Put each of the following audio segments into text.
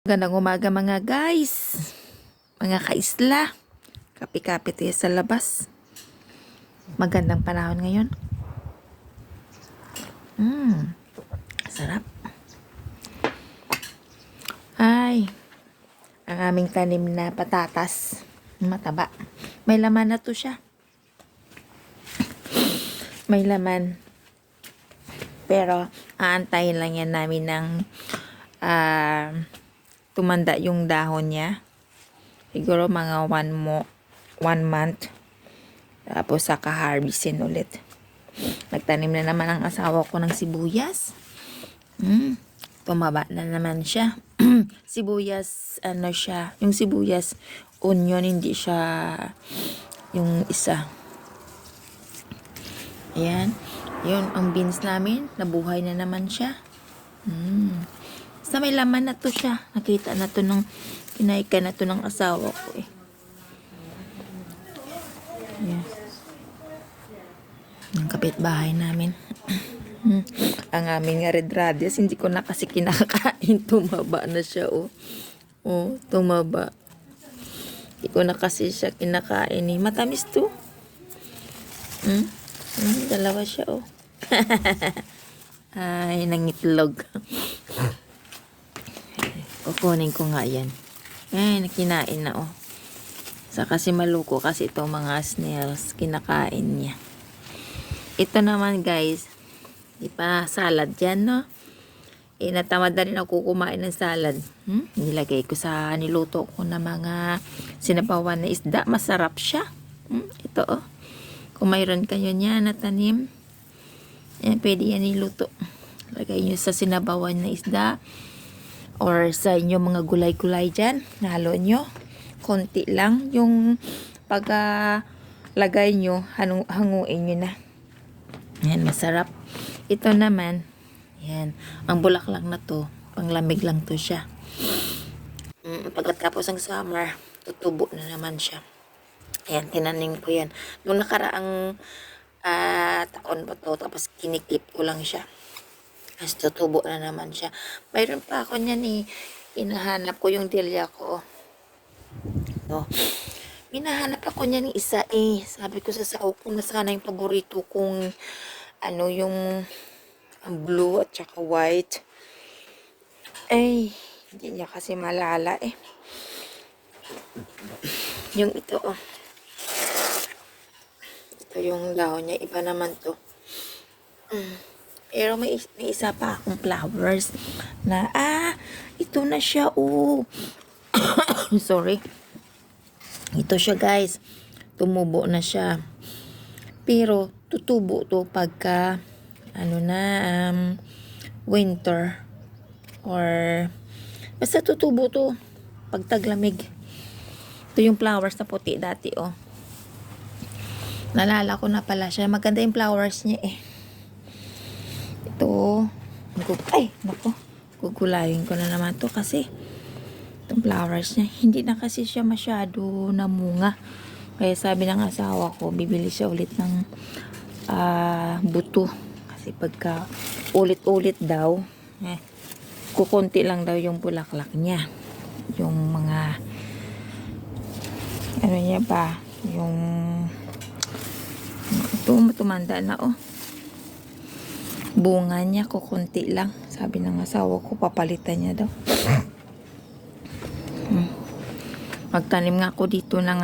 Magandang umaga mga guys, mga kaisla. Kapi-kapi tayo sa labas. Magandang panahon ngayon. Sarap. Ay, ang aming tanim na patatas. Mataba. May laman na to siya. May laman. Pero, aantayin lang yan namin ng tumanda yung dahon niya. Siguro mga 1 month. Tapos saka harvestin ulit. Nagtanim na naman ang asawa ko ng sibuyas. Tumaba na naman siya. Sibuyas, ano siya, yung sibuyas, onion, hindi siya yung isa. Ayan. Yun, ang beans namin, nabuhay na naman siya. Basta may laman na to siya. Nakita na to ng, kinaika na to ng asawa ko eh. Ayan. Ang kapitbahay namin. Ang aming red radius, hindi ko na kasi kinakain. Tumaba na siya, oh. Oh, tumaba. Hindi ko na kasi siya kinakain eh. Matamis to. Dalawa siya, oh. Ay, nangitlog. Kukunin ko nga yan. Ay, nakinain na, oh. Sa kasi maluko kasi itong mga snails, kinakain niya. Ito naman, guys, di pa salad yan, no? Natamad na rin ako kumain ng salad. Nilagay ko sa niluto ko na mga sinabawan na isda. Masarap siya. Ito, oh. Kung mayroon kayo niya na tanim, pwede yan niluto. Lagay nyo sa sinabawan na isda or sa inyong mga gulay-gulay dyan. Nalo nyo. Konti lang. Yung pag lagay nyo, hanguin nyo na. Yan, masarap. Ito naman, yan. Ang bulaklak na to, panglamig lang to siya. Pagkatapos ng summer, tutubo na naman siya. Ayan, tinanim ko yan. Nung nakaraang taon pa to, tapos kiniklip ko lang siya. Tapos tutubo na naman siya. Mayroon pa ako niyan eh. Hinahanap ko yung dilya ko. No. Hinahanap ako niyan isa eh. Sabi ko sa sao ko na sana yung paborito kong ano yung blue at saka white. Ay, hindi niya kasi malala eh. Yung ito oh. Ito yung dahon niya. Iba naman to. Pero may isa pa akong flowers na, ito na siya, oh. Sorry. Ito siya, guys. Tumubo na siya. Pero, tutubo to pagka, winter. Or, basta tutubo to pag taglamig. Ito yung flowers na puti dati, oh. Nalala ko na pala siya. Maganda yung flowers niya, eh. Ito. Ay, naku. Gugulayin ko na naman to kasi itong flowers niya, hindi na kasi siya masyado namunga. Kaya sabi ng asawa ko, bibili siya ulit ng buto. Kasi pagka ulit-ulit daw, kukunti lang daw yung bulaklak niya. Yung mga, ano niya ba, yung, ito, tumanda na, oh. Bunga niya, kukunti lang. Sabi ng asawa ko, papalitan niya daw. Magtanim nga ako dito ng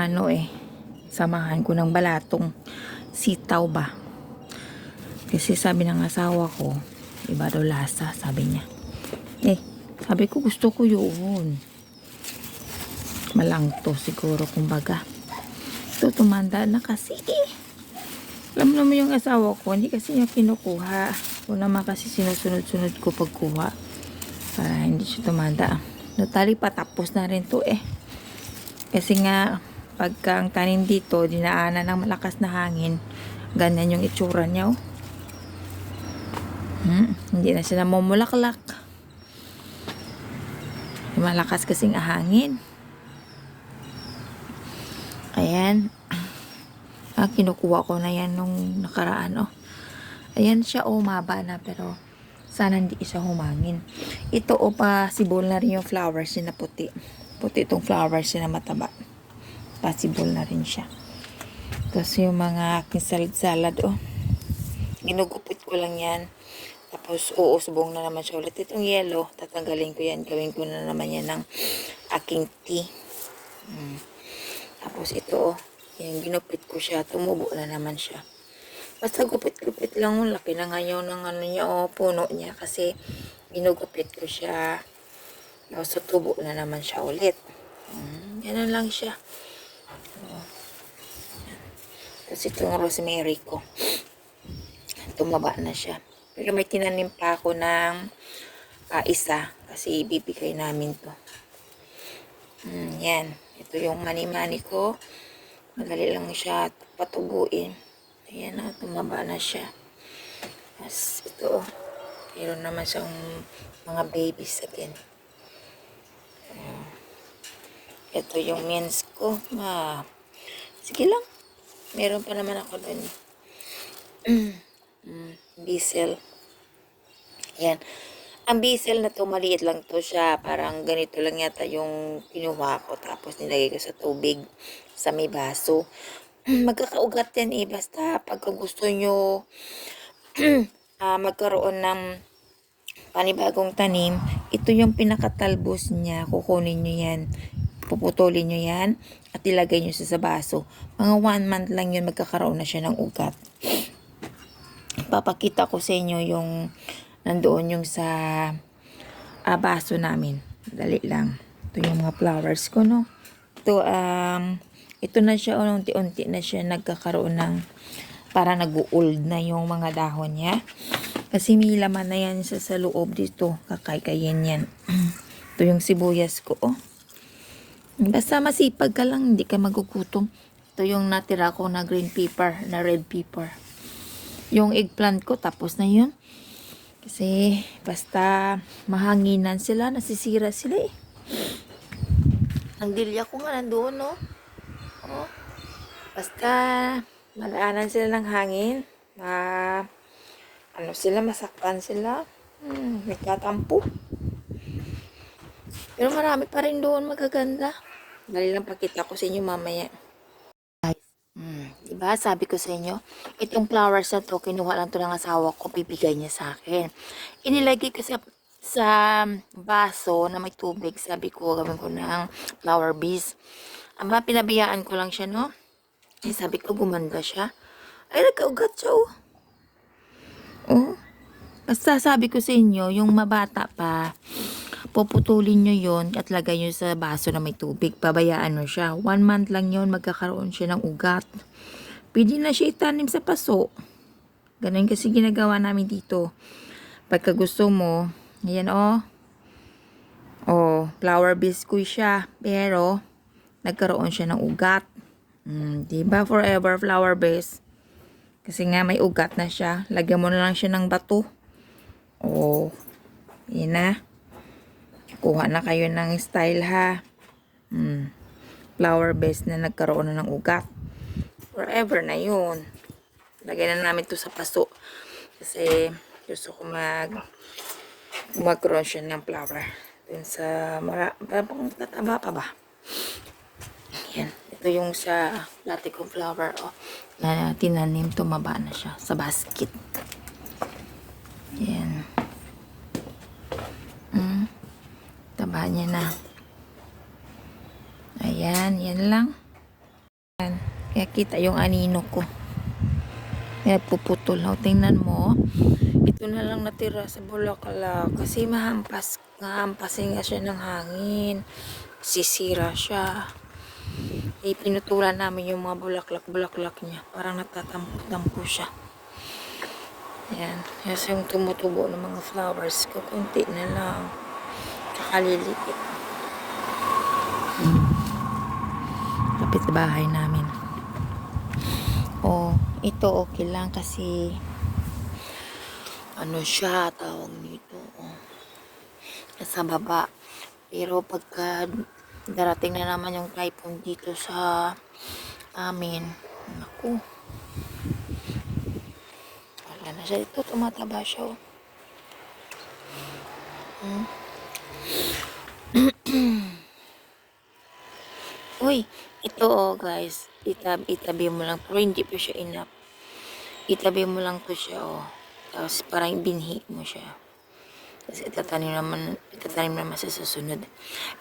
samahan ko ng balatong sitaw ba. Kasi sabi ng asawa ko, iba daw lasa, sabi niya. Sabi ko gusto ko yun. Malangto siguro kumbaga. Ito tumanda na kasi eh. Alam naman yung asawa ko, hindi kasi niya kinukuha. O naman kasi sinusunod-sunod ko pagkuha. Para hindi siya tumanda. Totally patapos na rin to eh. Kasi nga, pagka ang tanim dito, dinaanan ng malakas na hangin, ganyan yung itsura niya, oh. Hindi na siya namumulaklak. Malakas kasing hangin. Ayan. Kinukuha ko na yan nung nakaraan, oh. Ayan siya, oh, maba na, pero Sana hindi siya humangin. Ito o possible na rin yung flowers niya na puti. Puti itong flowers niya na mataba. Possible na rin siya. Tapos yung mga aking salad-salad, oh. Ginugupit ko lang yan. Tapos uusbong na naman siya ulit. Itong yellow, tatanggalin ko yan. Gawin ko na naman yan ng aking tea. Tapos ito, oh. Yung ginupit ko siya. Tumubo na naman siya. Basta gupit-gupit lang. Laki na ngayon ng ano niya, oh, puno niya. Kasi ginugupit ko siya. Tapos tubo na naman siya ulit. Yan lang siya. Tapos itong rosemary ko. Tumaba na siya. Pero may tinanim pa ako ng isa. Kasi ibibigay namin to. Yan. Ito yung mani-mani ko. Madali lang siya patubuin. Ayan na. Tumaba na siya. Tapos ito. Meron naman siyang mga babies again. Ito yung mince ko. Sige lang. Meron pa naman ako doon. Basil. Yan. Ang basil na to, maliit lang to siya. Parang ganito lang yata yung kinuha ko. Tapos nilagay ko sa tubig. Sa may baso. Magkakaugat yan eh. Basta pagka gusto nyo magkaroon ng panibagong tanim, ito yung pinakatalbos niya. Kukunin nyo yan. Puputulin nyo yan. At ilagay nyo sa baso. Mga 1 month lang yun, magkakaroon na siya ng ugat. Papakita ko sa inyo yung nandoon yung sa baso namin. Dali lang. Ito yung mga flowers ko, no? Ito na siya, unti-unti na siya nagkakaroon ng para nag-old na yung mga dahon niya. Kasi may laman na yan sa loob dito. Kakaykayin yan. Ito yung sibuyas ko, oh. Basta masipag ka lang, hindi ka magugutom. Ito yung natira ko na green pepper, na red pepper. Yung eggplant ko, tapos na yun. Kasi, basta mahanginan sila, nasisira sila eh. Ang dilya ko nga nandoon, no? Oh. Basta, malaanan sila ng hangin. Masakpan sila. Nagtatampo. Pero marami pa rin doon magaganda. Dali lang pakita ko sa inyo mamaya. Diba? Sabi ko sa inyo, itong flowers na to, kinuha lang to ng asawa ko, bibigay niya sa akin. Inilagay ko sa baso na may tubig. Sabi ko, gawin ko ng flower bees. Pinabiyaan ko lang siya, no? Sabi ko, gumanda siya. Ay, nagkaugat siya, oh. Oh. Basta sabi ko sa inyo, yung mabata pa, puputulin nyo yon at lagay nyo sa baso na may tubig. Pabayaan nyo siya. 1 month lang yon, magkakaroon siya ng ugat. Pwede na siya itanim sa paso. Ganun kasi ginagawa namin dito. Pagka gusto mo, ayan, oh. Oh, flower biscuit siya. Pero, nagkaroon siya ng ugat. Diba? Forever flower base. Kasi nga may ugat na siya. Lagyan mo na lang siya ng bato. Oh. Yan na. Kuha na kayo ng style, ha. Flower base na nagkaroon na ng ugat. Forever na yun. Lagyan na namin to sa paso. Kasi gusto ko magkaroon siya ng flower. Dun sa tataba pa ba? Yan. Ito yung sa dati kong flower, oh, na tinanim, tumaba na siya sa basket. Yan. Taba niya na. Ayan, yan lang. Ayan. Kaya kita yung anino ko. Kaya puputol. Tingnan mo. Ito na lang natira sa bulaklak. Kasi mahampasin nga siya ng hangin. Sisira siya. Pinutulan namin yung mga bulaklak niya. Parang natatampo siya. Ayan. Kasi yung tumutubo ng mga flowers ko, kunti na lang. Kakaliliit. Kapit sa bahay namin. Oh, ito okay lang kasi ano siya, tawag nito. Oh. Nasa baba. Pero pagka darating na naman yung typhoon dito sa amin, naku, wala na siya. Ito, tumataba siya, oh. Uy, ito oh guys. Itabi mo lang. Pero hindi pa siya enough. Itabi mo lang to siya oh. Tapos parang binhi mo siya. Kasi itatanim naman sa susunod.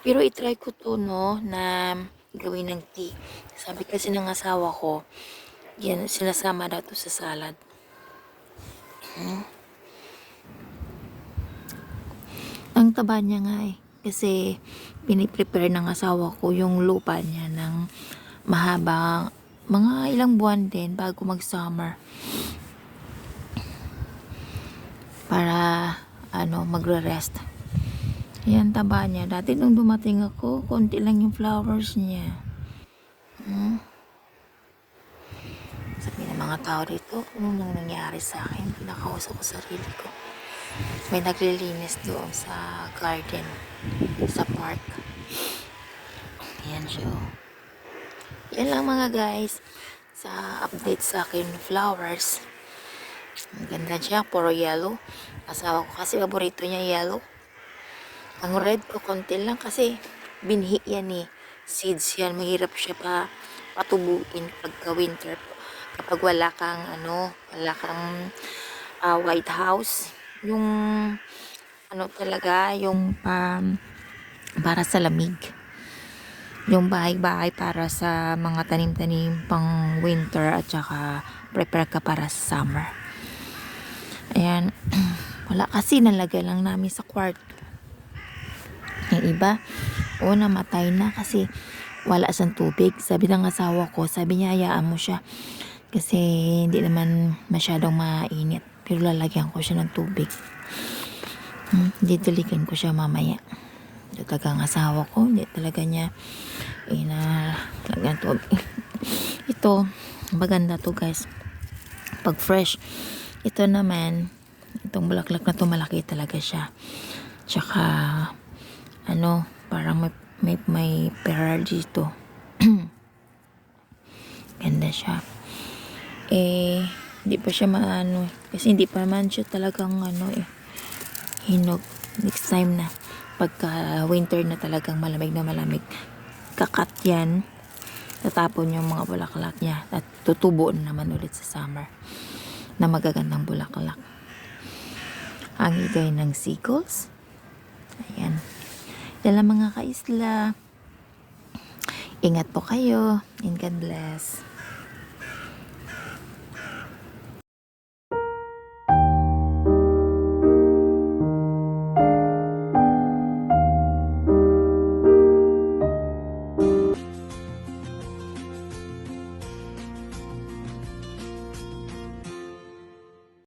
Pero itry ko to no, na gawin ng tea. Sabi kasi ng asawa ko, yan, sinasama daw to sa salad. Ang taba niya nga eh. Kasi piniprepare ng asawa ko yung lupa niya ng mahabang mga ilang buwan din bago mag-summer. Para magre-rest. Yan, taba niya. Dati nung dumating ako, konti lang yung flowers niya. Sabi ng mga tao dito, ano nang nangyari sa akin? Pinakausap ko sarili ko. May naglilinis doon sa garden, sa park. Yan siya. Yan lang mga guys, sa update sa akin flowers. Ang ganda siya, puro yellow. Asawa ko kasi paborito niya yellow. Ang red ko konti lang kasi binhi yan eh. Seeds yan, mahirap siya patubuin pagka winter. Kapag wala kang White House, yung talaga, yung para sa lamig. Yung bahay-bahay para sa mga tanim-tanim pang winter at saka prepare ka para sa summer. Ayan. Wala kasi, nalagay lang namin sa kwarto. Yung iba, namatay na kasi wala siyang tubig. Sabi ng asawa ko, sabi niya hayaan mo siya kasi hindi naman masyadong mainit. Pero lalagyan ko siya ng tubig. Didiligan ko siya mamaya. Ito talagang asawa ko, hindi talaga niya lagyan tubig. Ito, maganda to guys. Pag fresh. Ito naman, itong bulaklak na to, malaki talaga siya. Tsaka, parang may peral dito. Ganda siya. Hindi pa siya kasi hindi pa naman siya talagang hinog. Next time na, pagka winter na talagang malamig na malamig, kakat yan, tatapon yung mga bulaklak niya at tutubo na naman ulit sa summer na magagandang bulaklak. Ang higay ng seagulls. Ayan. Yan lang mga kaisla. Ingat po kayo and God bless.